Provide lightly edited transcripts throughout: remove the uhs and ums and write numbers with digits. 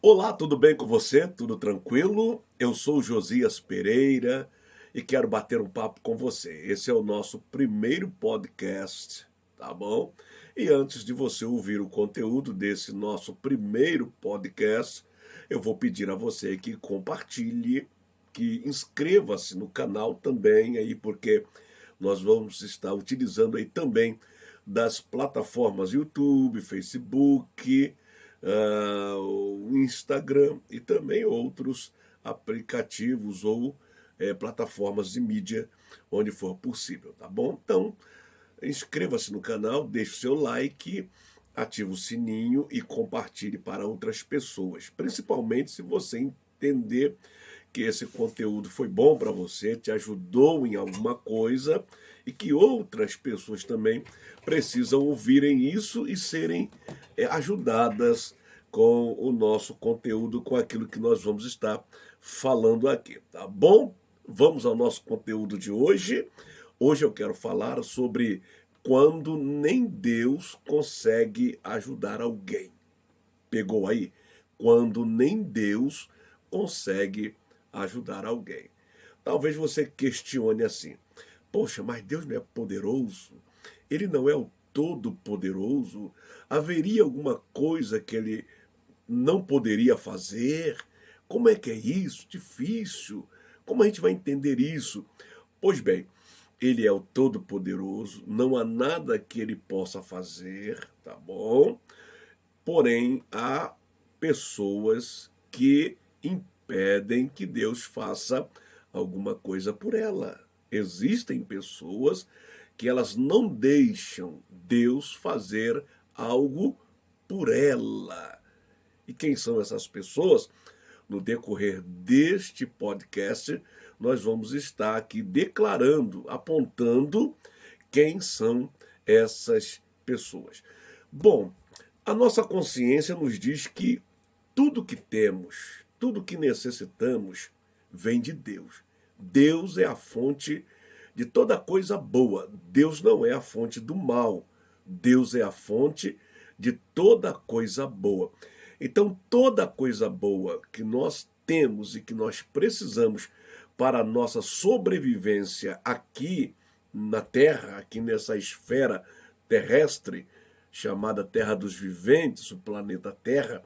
Olá, tudo bem com você? Tudo tranquilo? Eu sou o Josias Pereira e quero bater um papo com você. Esse é o nosso primeiro podcast, tá bom? E antes de você ouvir o conteúdo desse nosso primeiro podcast, eu vou pedir a você que compartilhe, que inscreva-se no canal também aí, porque nós vamos estar utilizando aí também das plataformas YouTube, Facebook, o Instagram e também outros aplicativos ou plataformas de mídia onde for possível, tá bom? Então, inscreva-se no canal, deixe o seu like, ative o sininho e compartilhe para outras pessoas, principalmente se você entender que esse conteúdo foi bom para você, te ajudou em alguma coisa e que outras pessoas também precisam ouvirem isso e serem ajudadas com o nosso conteúdo, com aquilo que nós vamos estar falando aqui, tá bom? Vamos ao nosso conteúdo de hoje. Hoje eu quero falar sobre quando nem Deus consegue ajudar alguém. Pegou aí? Quando nem Deus consegue ajudar alguém. Talvez você questione assim: poxa, mas Deus não é poderoso? Ele não é o todo-poderoso? Haveria alguma coisa que ele não poderia fazer? Como é que é isso? Difícil. Como a gente vai entender isso? Pois bem, ele é o Todo-Poderoso, não há nada que ele possa fazer, tá bom? Porém, há pessoas que impedem que Deus faça alguma coisa por ela. Existem pessoas que elas não deixam Deus fazer algo por ela. E quem são essas pessoas? No decorrer deste podcast, nós vamos estar aqui declarando, apontando quem são essas pessoas. Bom, a nossa consciência nos diz que tudo que temos, tudo que necessitamos, vem de Deus. Deus é a fonte de toda coisa boa. Deus não é a fonte do mal. Deus é a fonte de toda coisa boa. Então, toda coisa boa que nós temos e que nós precisamos para a nossa sobrevivência aqui na Terra, aqui nessa esfera terrestre, chamada Terra dos Viventes, o planeta Terra,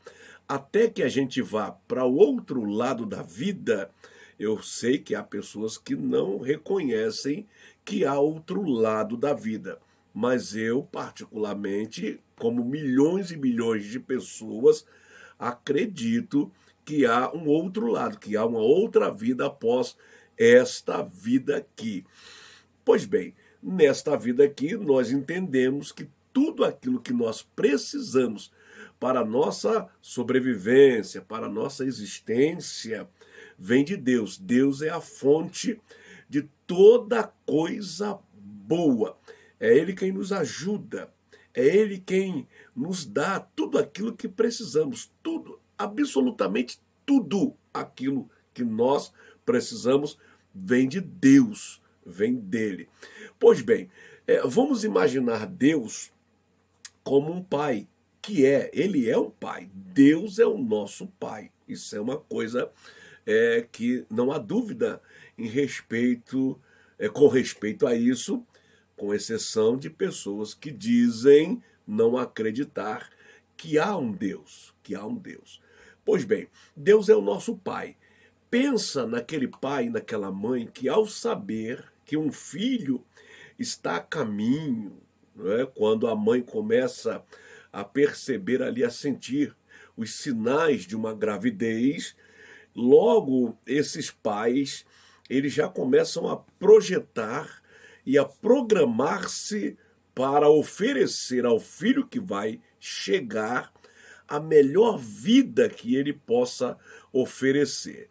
até que a gente vá para o outro lado da vida. Eu sei que há pessoas que não reconhecem que há outro lado da vida, mas eu, particularmente, como milhões e milhões de pessoas, acredito que há um outro lado, que há uma outra vida após esta vida aqui. Pois bem, nesta vida aqui, nós entendemos que tudo aquilo que nós precisamos para a nossa sobrevivência, para a nossa existência, vem de Deus. Deus é a fonte de toda coisa boa. É Ele quem nos ajuda. É Ele quem nos dá tudo aquilo que precisamos. Tudo, absolutamente tudo aquilo que nós precisamos vem de Deus, vem dele. Pois bem, vamos imaginar Deus como um pai, ele é um pai. Deus é o nosso pai. Isso é uma coisa que não há dúvida em respeito, com respeito a isso, com exceção de pessoas que dizem não acreditar que há um Deus, que há um Deus. Pois bem, Deus é o nosso pai. Pensa naquele pai, naquela mãe que ao saber que um filho está a caminho, não é? Quando a mãe começa a perceber ali, a sentir os sinais de uma gravidez, logo esses pais, eles já começam a projetar e a programar-se para oferecer ao filho que vai chegar a melhor vida que ele possa oferecer.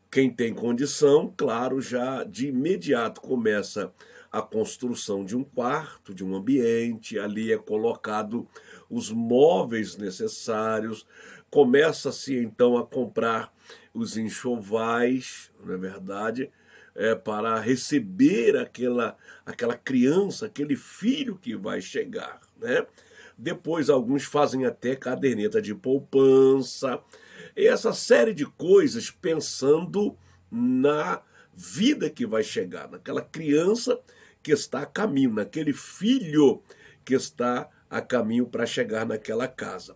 Quem tem condição, claro, já de imediato começa a construção de um quarto, de um ambiente, ali é colocado os móveis necessários, começa-se então a comprar os enxovais, não é verdade? Para receber aquela criança, aquele filho que vai chegar, né? Depois alguns fazem até caderneta de poupança, E essa série de coisas pensando na vida que vai chegar, naquela criança que está a caminho, naquele filho que está a caminho para chegar naquela casa.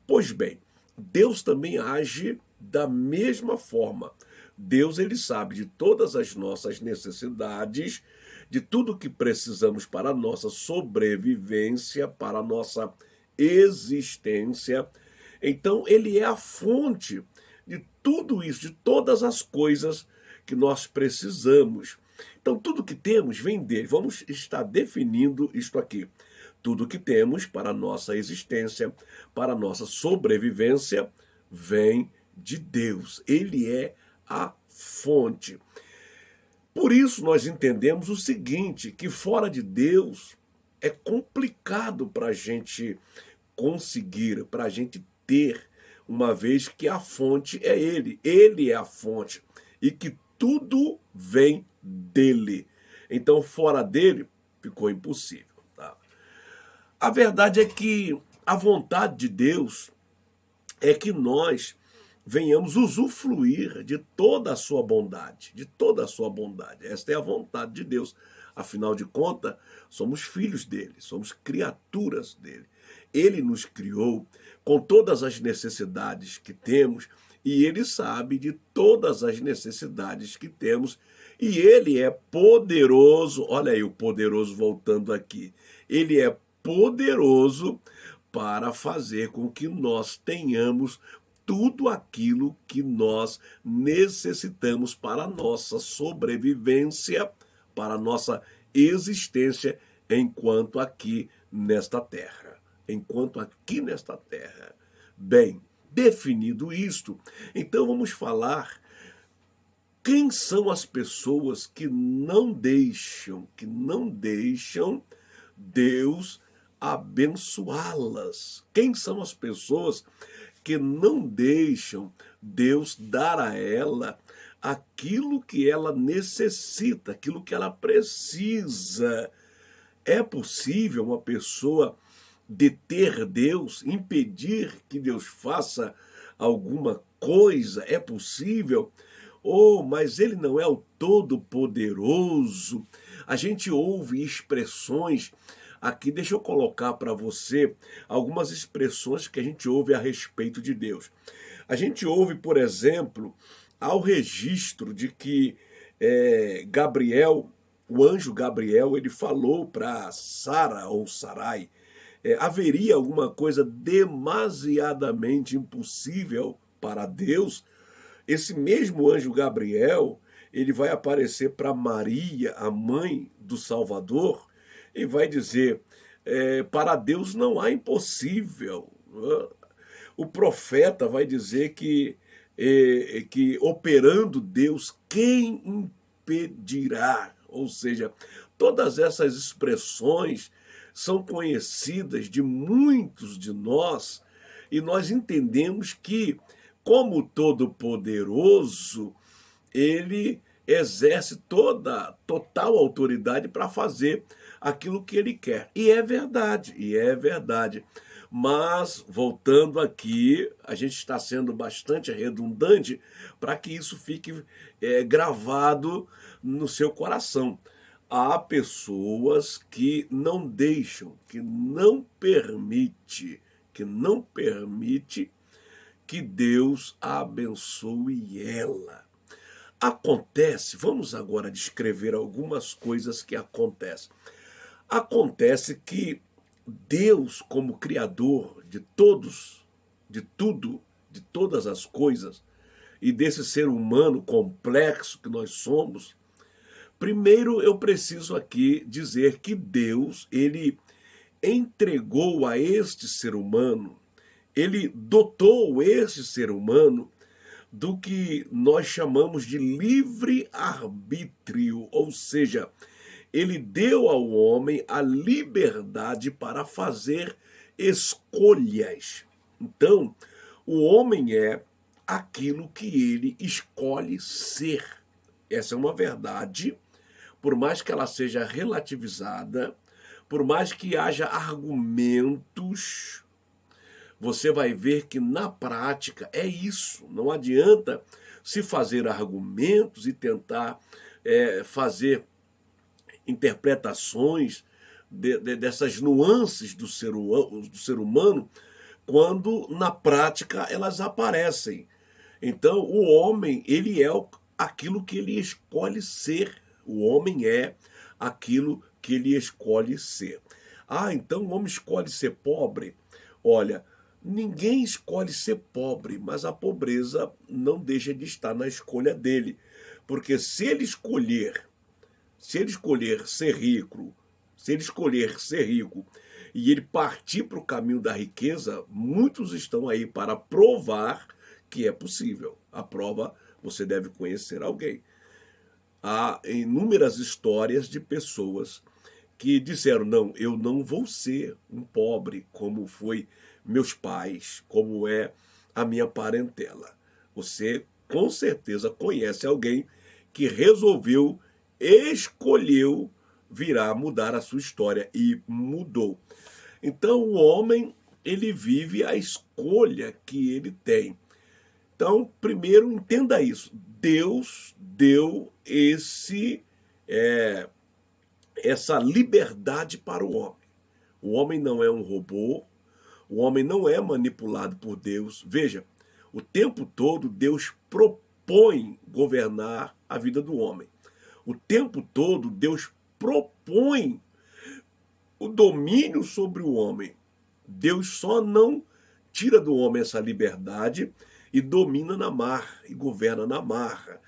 Pois bem, Deus também age da mesma forma. Deus, ele sabe de todas as nossas necessidades, de tudo que precisamos para a nossa sobrevivência, para a nossa existência. Então, ele é a fonte de tudo isso, de todas as coisas que nós precisamos. Então, tudo que temos vem dele. Vamos estar definindo isto aqui. Tudo que temos para a nossa existência, para a nossa sobrevivência, vem de Deus. Ele é a fonte. Por isso nós entendemos o seguinte, que fora de Deus é complicado para a gente conseguir, para a gente ter, uma vez que a fonte é Ele. Ele é a fonte e que tudo vem dele. Então, fora dele, ficou impossível. Tá? A verdade é que a vontade de Deus é que nós venhamos usufruir de toda a sua bondade, de toda a sua bondade. Esta é a vontade de Deus. Afinal de contas, somos filhos dele, somos criaturas dele. Ele nos criou com todas as necessidades que temos e ele sabe de todas as necessidades que temos e ele é poderoso. Olha aí o poderoso voltando aqui. Ele é poderoso para fazer com que nós tenhamos tudo aquilo que nós necessitamos para a nossa sobrevivência, para a nossa existência enquanto aqui nesta terra. Enquanto aqui nesta terra. Bem, definido isto, então vamos falar quem são as pessoas que não deixam Deus abençoá-las. Quem são as pessoas que não deixam Deus dar a ela aquilo que ela necessita, aquilo que ela precisa. É possível uma pessoa deter Deus, impedir que Deus faça alguma coisa? É possível? Oh, mas ele não é o Todo-Poderoso. A gente ouve expressões aqui, deixa eu colocar para você algumas expressões que a gente ouve a respeito de Deus. A gente ouve, por exemplo, ao registro de que Gabriel, o anjo Gabriel, ele falou para Sara ou Sarai, haveria alguma coisa demasiadamente impossível para Deus? Esse mesmo anjo Gabriel, ele vai aparecer para Maria, a mãe do Salvador, e vai dizer, para Deus não há impossível. O profeta vai dizer que operando Deus, quem impedirá? Ou seja, todas essas expressões são conhecidas de muitos de nós e nós entendemos que, como Todo-Poderoso, ele exerce total autoridade para fazer aquilo que ele quer. E é verdade. Mas, voltando aqui, a gente está sendo bastante redundante para que isso fique gravado no seu coração. Há pessoas que não deixam, que não permite que Deus abençoe ela. Acontece, vamos agora descrever algumas coisas que acontecem. Acontece que Deus, como Criador de todos, de tudo, de todas as coisas, e desse ser humano complexo que nós somos, primeiro eu preciso aqui dizer que Deus, ele entregou a este ser humano, ele dotou este ser humano do que nós chamamos de livre-arbítrio, ou seja, ele deu ao homem a liberdade para fazer escolhas. Então, o homem é aquilo que ele escolhe ser. Essa é uma verdade, por mais que ela seja relativizada, por mais que haja argumentos, você vai ver que na prática é isso. Não adianta se fazer argumentos e tentar fazer interpretações dessas nuances do ser humano, quando na prática elas aparecem. Então, o homem, ele é aquilo que ele escolhe ser. O homem é aquilo que ele escolhe ser. Ah, então o homem escolhe ser pobre? Olha, ninguém escolhe ser pobre, mas a pobreza não deixa de estar na escolha dele. Porque se ele escolher ser rico, se ele escolher ser rico e ele partir para o caminho da riqueza, muitos estão aí para provar que é possível. A prova, você deve conhecer alguém. Há inúmeras histórias de pessoas que disseram, não, eu não vou ser um pobre como foi meus pais, como é a minha parentela. Você com certeza conhece alguém que resolveu, escolheu mudar a sua história e mudou. Então o homem, ele vive a escolha que ele tem. Então, primeiro, entenda isso. Deus deu essa liberdade para o homem. O homem não é um robô, o homem não é manipulado por Deus. Veja, o tempo todo Deus propõe governar a vida do homem. O tempo todo Deus propõe o domínio sobre o homem. Deus só não tira do homem essa liberdade e domina na marra, e governa na marra.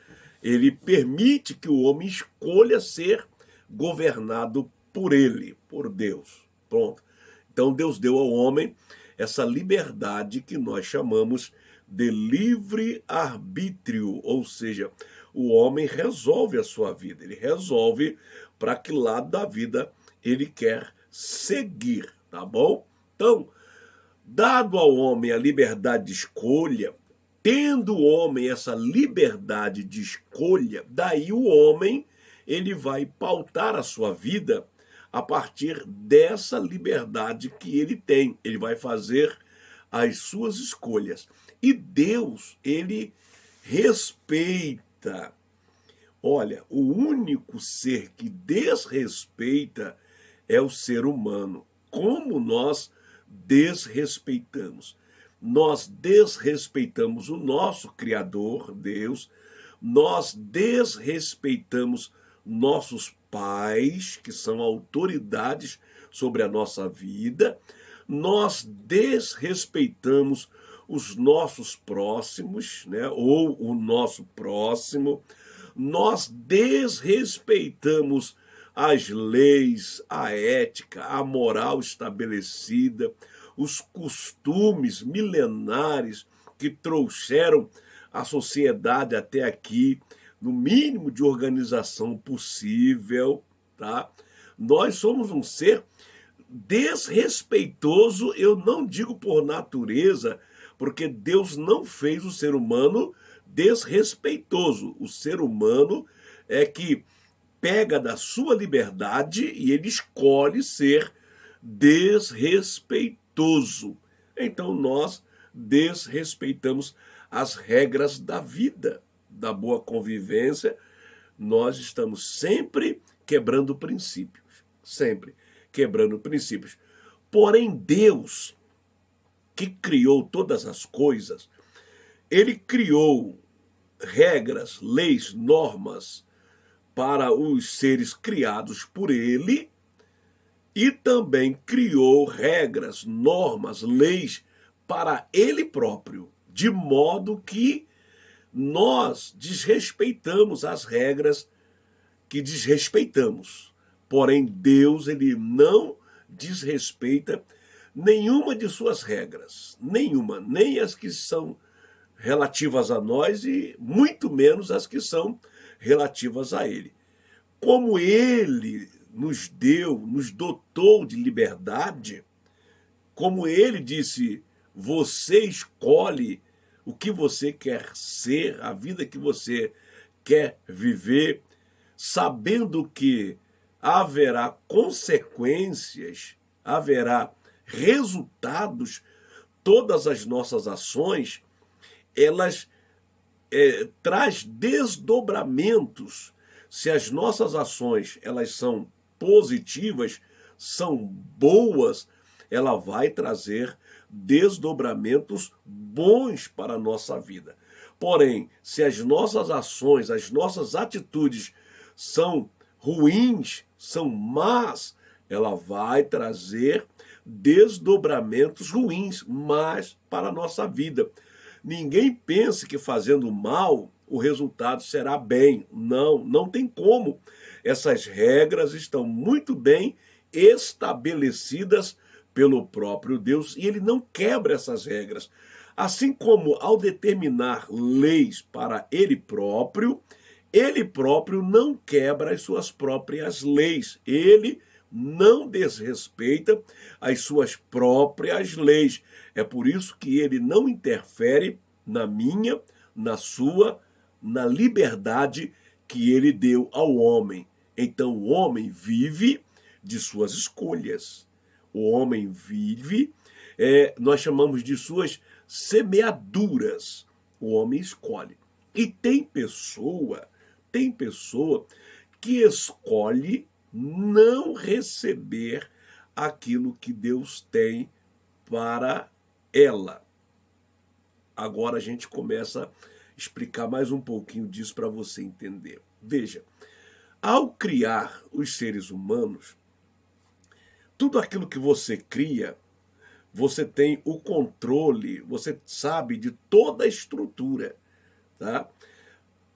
Ele permite que o homem escolha ser governado por ele, por Deus. Pronto. Então Deus deu ao homem essa liberdade que nós chamamos de livre-arbítrio, ou seja, o homem resolve a sua vida, ele resolve para que lado da vida ele quer seguir, tá bom? Então, dado ao homem a liberdade de escolha, tendo o homem essa liberdade de escolha, daí o homem ele vai pautar a sua vida a partir dessa liberdade que ele tem. Ele vai fazer as suas escolhas. E Deus, ele respeita. Olha, o único ser que desrespeita é o ser humano. Como nós desrespeitamos? Nós desrespeitamos o nosso Criador, Deus, nós desrespeitamos nossos pais, que são autoridades sobre a nossa vida, nós desrespeitamos os nossos próximos, né, ou o nosso próximo, nós desrespeitamos as leis, a ética, a moral estabelecida, os costumes milenares que trouxeram a sociedade até aqui, no mínimo de organização possível, tá? Nós somos um ser desrespeitoso, eu não digo por natureza, porque Deus não fez o ser humano desrespeitoso. O ser humano é que pega da sua liberdade e ele escolhe ser desrespeitoso. Então nós desrespeitamos as regras da vida, da boa convivência. Nós estamos sempre quebrando princípios, sempre quebrando princípios. Porém, Deus, que criou todas as coisas, ele criou regras, leis, normas para os seres criados por ele e também criou regras, normas, leis para ele próprio, de modo que nós desrespeitamos as regras que desrespeitamos. Porém, Deus, ele não desrespeita nenhuma de suas regras, nenhuma, nem as que são relativas a nós e muito menos as que são relativas a ele. Como ele nos dotou de liberdade, como ele disse, você escolhe o que você quer ser, a vida que você quer viver, sabendo que haverá consequências, haverá resultados todas as nossas ações, elas traz desdobramentos. Se as nossas ações elas são positivas, são boas, ela vai trazer desdobramentos bons para a nossa vida. Porém, se as nossas ações, as nossas atitudes são ruins, são más, ela vai trazer desdobramentos ruins, mas para a nossa vida. Ninguém pense que fazendo mal o resultado será bem. Não, não tem como. Essas regras estão muito bem estabelecidas pelo próprio Deus e ele não quebra essas regras. Assim como ao determinar leis para ele próprio não quebra as suas próprias leis. Ele não desrespeita as suas próprias leis. É por isso que ele não interfere na minha, na sua, na liberdade que ele deu ao homem. Então o homem vive de suas escolhas. O homem vive, nós chamamos de suas semeaduras. O homem escolhe. E tem pessoa que escolhe não receber aquilo que Deus tem para ela. Agora a gente começa a explicar mais um pouquinho disso para você entender. Veja, ao criar os seres humanos, tudo aquilo que você cria, você tem o controle, você sabe de toda a estrutura, tá?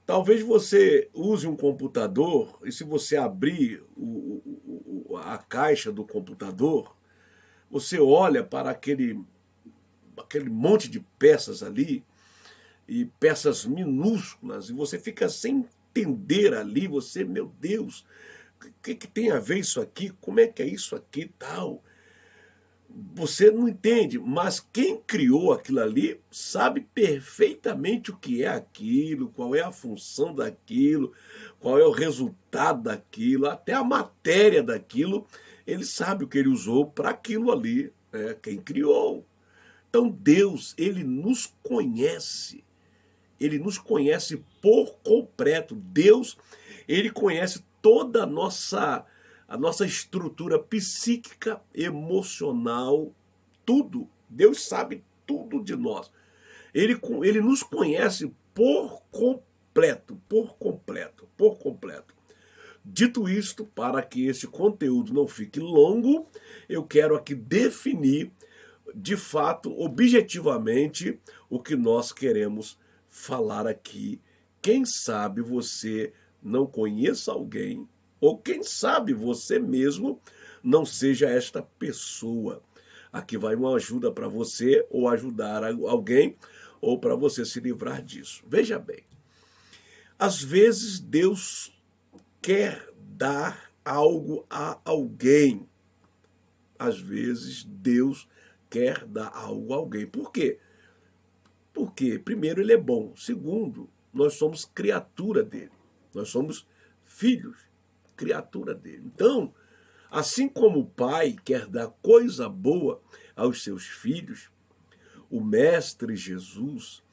Talvez você use um computador e se você abrir a caixa do computador, você olha para aquele monte de peças ali, e peças minúsculas, e você fica sem entender ali, você, meu Deus, o que tem a ver isso aqui? Como é que é isso aqui e tal? Você não entende, mas quem criou aquilo ali sabe perfeitamente o que é aquilo, qual é a função daquilo, qual é o resultado daquilo, até a matéria daquilo, ele sabe o que ele usou para aquilo ali, quem criou. Então Deus, ele nos conhece por completo. Deus, ele conhece toda a nossa estrutura psíquica, emocional, tudo. Deus sabe tudo de nós. Ele nos conhece por completo, por completo, por completo. Dito isto, para que este conteúdo não fique longo, eu quero aqui definir, de fato, objetivamente, o que nós queremos falar aqui. Quem sabe você não conheça alguém, ou quem sabe você mesmo não seja esta pessoa. Aqui vai uma ajuda para você, ou ajudar alguém, ou para você se livrar disso. Veja bem, às vezes Deus quer dar algo a alguém. Às vezes Deus quer dar algo a alguém. Por quê? Porque, primeiro, ele é bom. Segundo, nós somos criatura dele. Nós somos filhos, criatura dele. Então, assim como o pai quer dar coisa boa aos seus filhos, o Mestre Jesus,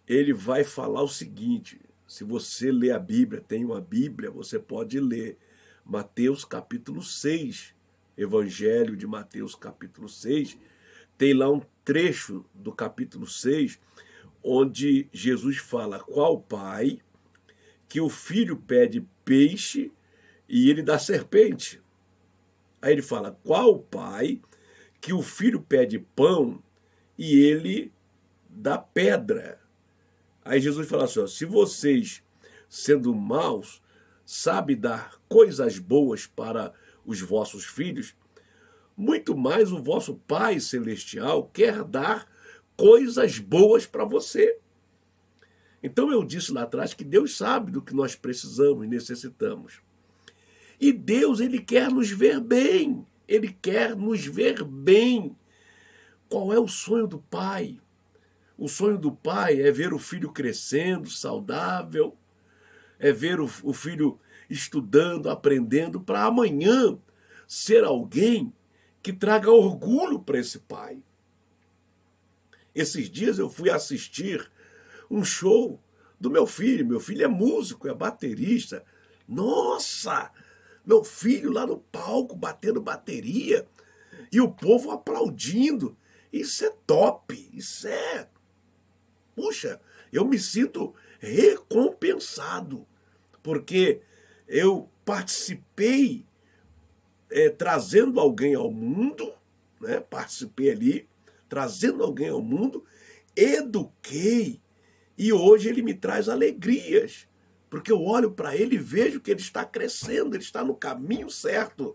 ele vai falar o seguinte: se você ler a Bíblia, tem uma Bíblia, você pode ler Mateus capítulo 6, Evangelho de Mateus capítulo 6, tem lá um trecho do capítulo 6, onde Jesus fala qual pai que o filho pede peixe e ele dá serpente. Aí ele fala, qual pai que o filho pede pão e ele dá pedra? Aí Jesus fala assim, ó, se vocês, sendo maus, sabem dar coisas boas para os vossos filhos, muito mais o vosso Pai Celestial quer dar coisas boas para você. Então eu disse lá atrás que Deus sabe do que nós precisamos e necessitamos. E Deus, ele quer nos ver bem. Ele quer nos ver bem. Qual é o sonho do pai? O sonho do pai é ver o filho crescendo, saudável, é ver o filho estudando, aprendendo, para amanhã ser alguém que traga orgulho para esse pai. Esses dias eu fui assistir um show do meu filho. Meu filho é músico, é baterista. Nossa! Meu filho lá no palco batendo bateria e o povo aplaudindo. Isso é top, isso é... Puxa, eu me sinto recompensado, porque eu participei trazendo alguém ao mundo, né? Participei ali, trazendo alguém ao mundo, eduquei, e hoje ele me traz alegrias, porque eu olho para ele e vejo que ele está crescendo, ele está no caminho certo.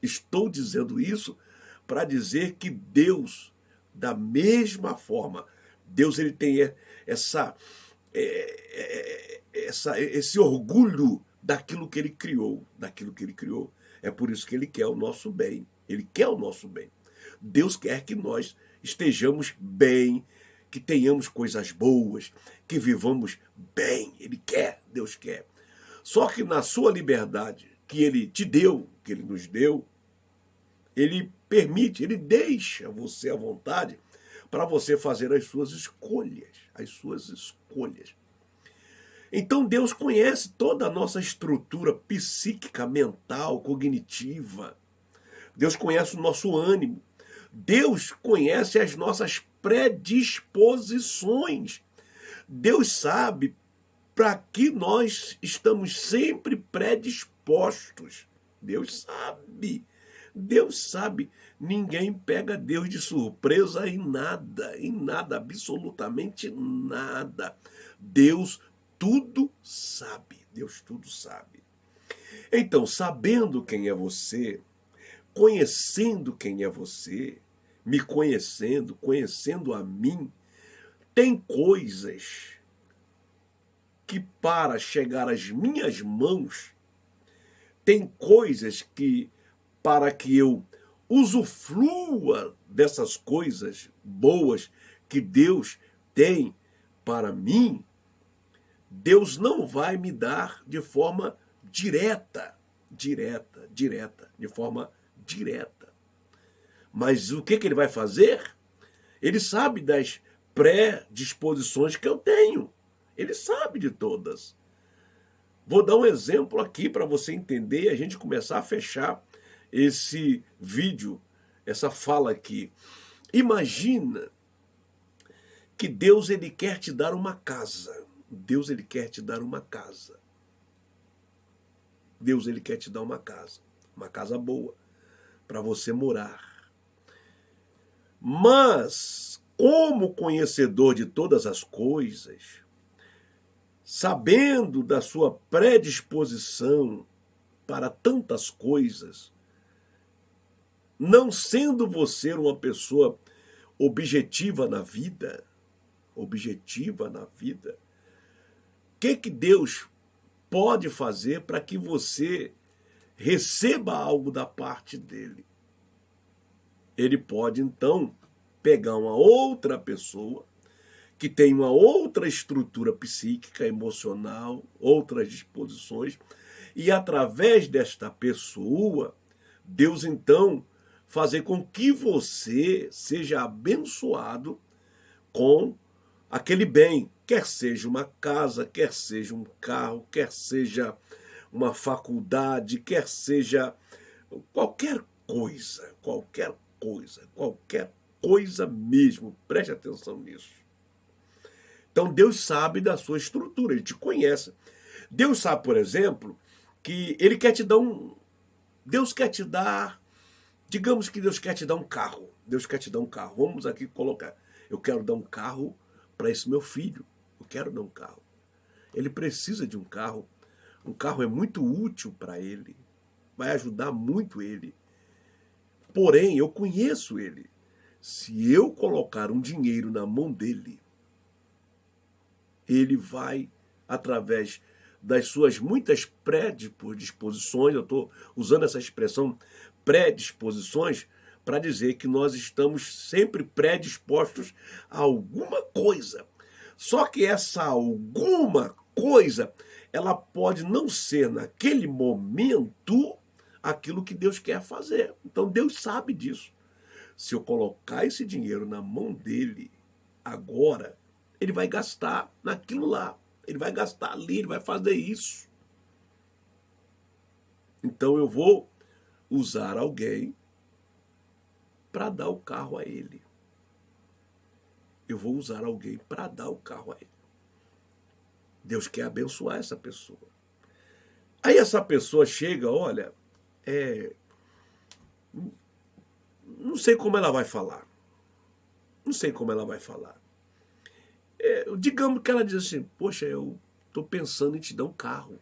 Estou dizendo isso para dizer que Deus, da mesma forma, Deus ele tem esse orgulho daquilo que ele criou, É por isso que ele quer o nosso bem. Ele quer o nosso bem. Deus quer que nós estejamos bem, que tenhamos coisas boas, que vivamos bem. Ele quer, Deus quer. Só que na sua liberdade que ele te deu, que ele nos deu, ele permite, ele deixa você à vontade para você fazer as suas escolhas, Então Deus conhece toda a nossa estrutura psíquica, mental, cognitiva. Deus conhece o nosso ânimo. Deus conhece as nossas predisposições. Deus sabe para que nós estamos sempre predispostos. Deus sabe. Deus sabe. Ninguém pega Deus de surpresa em nada, absolutamente nada. Deus tudo sabe. Deus tudo sabe. Então, sabendo quem é você, conhecendo quem é você, me conhecendo, conhecendo a mim, tem coisas que para chegar às minhas mãos, tem coisas que para que eu usufrua dessas coisas boas que Deus tem para mim, Deus não vai me dar de forma direta. Mas o que ele vai fazer? Ele sabe das predisposições que eu tenho. Ele sabe de todas. Vou dar um exemplo aqui para você entender e a gente começar a fechar esse vídeo, essa fala aqui. Imagina que Deus ele quer te dar uma casa. Deus ele quer te dar uma casa. Deus ele quer te dar uma casa boa, para você morar. Mas, como conhecedor de todas as coisas, sabendo da sua predisposição para tantas coisas, não sendo você uma pessoa objetiva na vida, o que Deus pode fazer para que você receba algo da parte dele? Ele pode, então, pegar uma outra pessoa que tem uma outra estrutura psíquica, emocional, outras disposições, e através desta pessoa, Deus, então, fazer com que você seja abençoado com aquele bem, quer seja uma casa, quer seja um carro, quer seja uma faculdade, quer seja qualquer coisa mesmo. Preste atenção nisso. Então Deus sabe da sua estrutura, ele te conhece. Deus sabe, por exemplo, que ele quer te dar digamos que Deus quer te dar um carro. Deus quer te dar um carro. Vamos aqui colocar. Eu quero dar um carro para esse meu filho. Eu quero dar um carro. Ele precisa de um carro. Um carro é muito útil para ele. Vai ajudar muito ele. Porém, eu conheço ele. Se eu colocar um dinheiro na mão dele, ele vai, através das suas muitas predisposições, eu estou usando essa expressão predisposições, para dizer que nós estamos sempre predispostos a alguma coisa. Só que essa alguma coisa, ela pode não ser naquele momento aquilo que Deus quer fazer. Então Deus sabe disso. Se eu colocar esse dinheiro na mão dele, Agora, ele vai gastar naquilo lá. Ele vai gastar ali, ele vai fazer isso. Então eu vou usar alguém para dar o carro a ele. Eu vou usar alguém para dar o carro a ele. Deus quer abençoar essa pessoa. Aí essa pessoa chega, olha, não sei como ela vai falar. Não sei como ela vai falar. Digamos que ela diz assim, poxa, eu estou pensando em te dar um carro.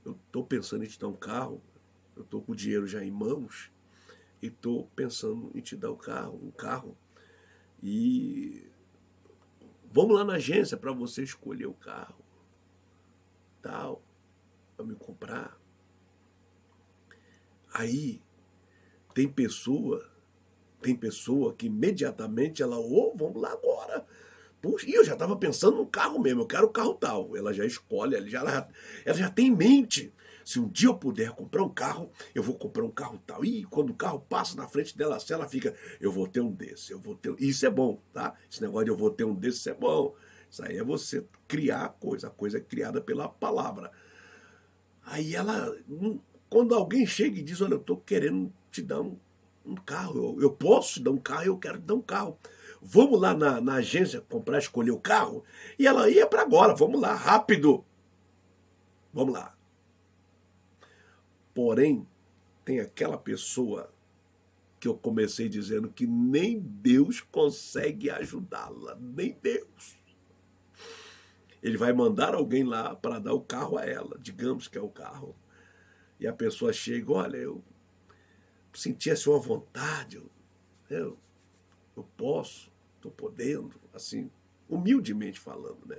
Eu estou pensando em te dar um carro. Eu estou com o dinheiro já em mãos. E estou pensando em te dar um carro. E vamos lá na agência para você escolher o carro. Tal. Para me comprar. Aí tem pessoa que imediatamente ela, vamos lá agora. Puxa, e eu já estava pensando no carro mesmo, eu quero o carro tal. Ela já escolhe, ela já tem em mente. Se um dia eu puder comprar um carro, eu vou comprar um carro tal. E quando o carro passa na frente dela, assim, ela fica, eu vou ter um desse, eu vou ter. Isso é bom, tá? Esse negócio de eu vou ter um desse, isso é bom. Isso aí é você criar a coisa é criada pela palavra. Aí ela, quando alguém chega e diz, olha, eu estou querendo te dar um carro, eu posso te dar um carro, eu quero te dar um carro. Vamos lá na agência comprar, escolher o carro? E ela ia para agora, vamos lá, rápido. Vamos lá. Porém, tem aquela pessoa que eu comecei dizendo que nem Deus consegue ajudá-la, nem Deus. Ele vai mandar alguém lá para dar o carro a ela, digamos que é o carro. E a pessoa chega, olha, eu senti assim uma vontade, eu posso, estou podendo, assim, humildemente falando, né?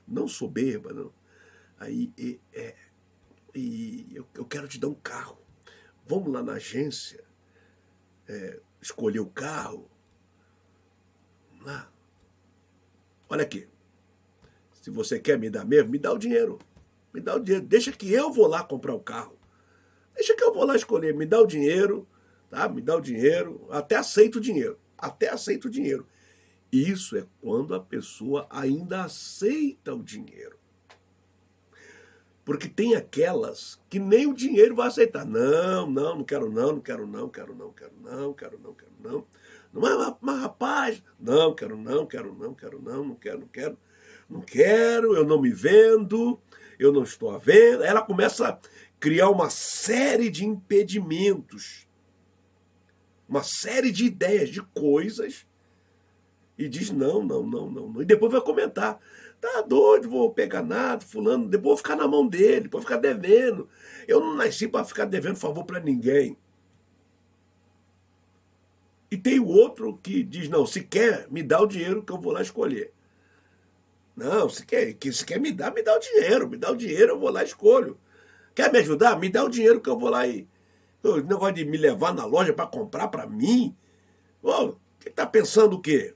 Não soberba, não. Aí, eu quero te dar um carro. Vamos lá na agência, escolher o carro. Vamos lá. Olha aqui, se você quer me dar mesmo, me dá o dinheiro. Me dá o dinheiro, deixa que eu vou lá comprar o carro. Deixa que eu vou lá escolher, me dá o dinheiro, tá? Me dá o dinheiro, até aceito o dinheiro. Até aceito o dinheiro. Isso é quando a pessoa ainda aceita o dinheiro. Porque tem aquelas que nem o dinheiro vai aceitar. Não quero não, não quero não, quero não, quero não, quero não, quero não. Mas rapaz, não, quero não, quero não, quero não, não quero, não quero. Não quero, eu não me vendo, eu não estou à venda. Ela começa a criar uma série de impedimentos, uma série de ideias, de coisas, e diz não, não, não, não, não. E depois vai comentar, tá doido, vou pegar nada, fulano, depois vou ficar na mão dele, vou ficar devendo. Eu não nasci para ficar devendo favor para ninguém. E tem o outro que diz, não, se quer, me dá o dinheiro que eu vou lá escolher. Não, se quer me dá o dinheiro, me dá o dinheiro, eu vou lá e escolho. Quer me ajudar? Me dá o dinheiro que eu vou lá e... O negócio de me levar na loja para comprar para mim? Você está pensando o quê?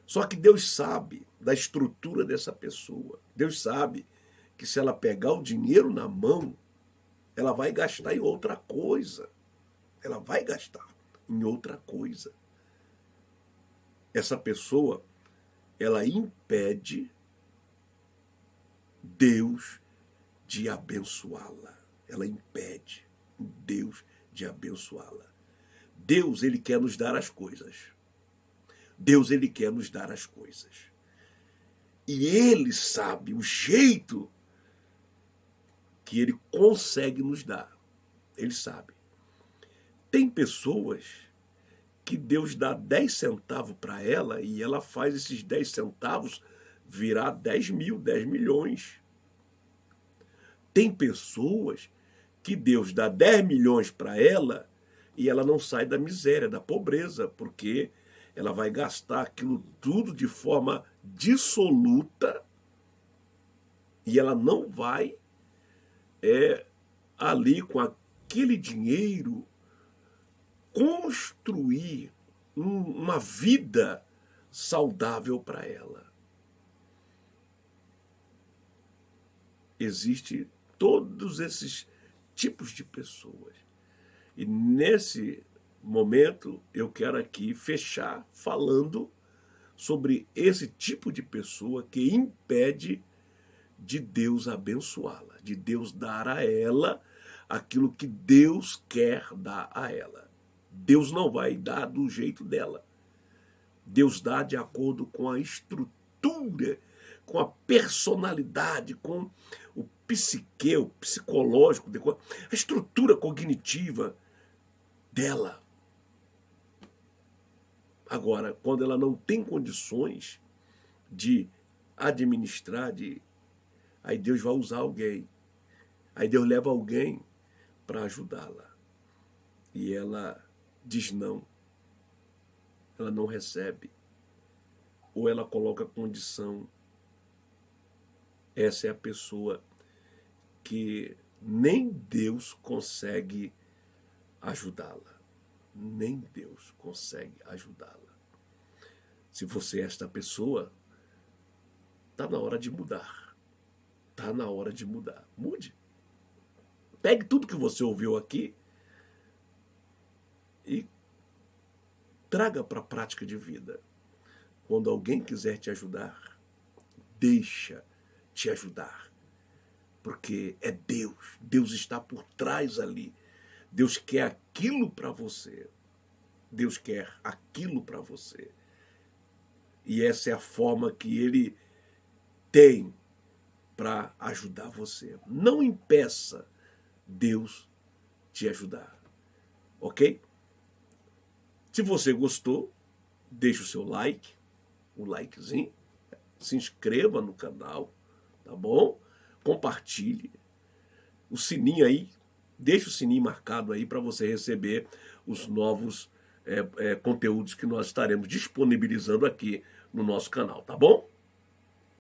Só que Deus sabe da estrutura dessa pessoa. Deus sabe que se ela pegar o dinheiro na mão, ela vai gastar em outra coisa. Ela vai gastar em outra coisa. Essa pessoa, ela impede Deus de abençoá-la. Ela impede Deus de abençoá-la. Deus, ele quer nos dar as coisas. Deus, ele quer nos dar as coisas. E ele sabe o jeito que ele consegue nos dar. Ele sabe. Tem pessoas que Deus dá 10 centavos para ela e ela faz esses 10 centavos virar 10 mil, 10 milhões. Tem pessoas que Deus dá 10 milhões para ela e ela não sai da miséria, da pobreza, porque ela vai gastar aquilo tudo de forma dissoluta e ela não vai ali com aquele dinheiro construir uma vida saudável para ela. Existem todos esses tipos de pessoas. E nesse momento, eu quero aqui fechar falando sobre esse tipo de pessoa que impede de Deus abençoá-la, de Deus dar a ela aquilo que Deus quer dar a ela. Deus não vai dar do jeito dela. Deus dá de acordo com a estrutura, com a personalidade, com o psique, o psicológico, a estrutura cognitiva dela. Agora, quando ela não tem condições de administrar, aí Deus vai usar alguém. Aí Deus leva alguém para ajudá-la. E ela diz não. Ela não recebe. Ou ela coloca condição. Essa é a pessoa que nem Deus consegue ajudá-la. Nem Deus consegue ajudá-la. Se você é esta pessoa, está na hora de mudar. Está na hora de mudar. Mude. Pegue tudo que você ouviu aqui e traga para a prática de vida. Quando alguém quiser te ajudar, deixa te ajudar. Porque é Deus. Deus está por trás ali. Deus quer aquilo para você. Deus quer aquilo para você. E essa é a forma que Ele tem para ajudar você. Não impeça Deus te ajudar. Ok? Se você gostou, deixe o seu like, o likezinho, se inscreva no canal, tá bom? Compartilhe. O sininho aí, deixe o sininho marcado aí para você receber os novos conteúdos que nós estaremos disponibilizando aqui no nosso canal, tá bom?